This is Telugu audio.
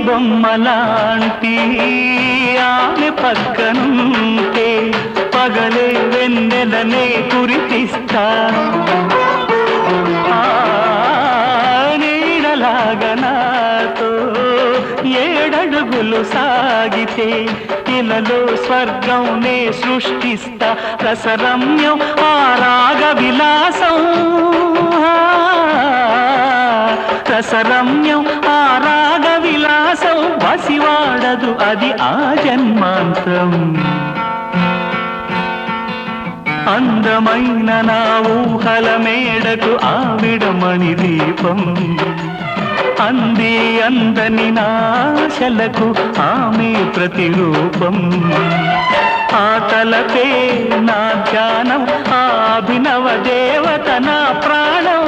బొమ్మలాంటి ఆమె పక్కనుంటే పగలే వెన్నెలనే కురిపిస్తా నీడలాగా నాతో ఏడడుగులు సాగితే ఇలలో స్వర్గంనే సృష్టిస్తా రసరమ్యం ఆ రాగ విలాసం రసరమ్యం ఆ రాగ విలాసం వసివాడదు అది ఆ జన్మాంతం అందమైన నా ఊహల మేడకు ఆవిడమణి దీపం అంది అందని నాశలకు ఆమె ప్రతిరూపం ఆ తలపే నా ధ్యానం ఆ అభినవ దేవత నా ప్రాణం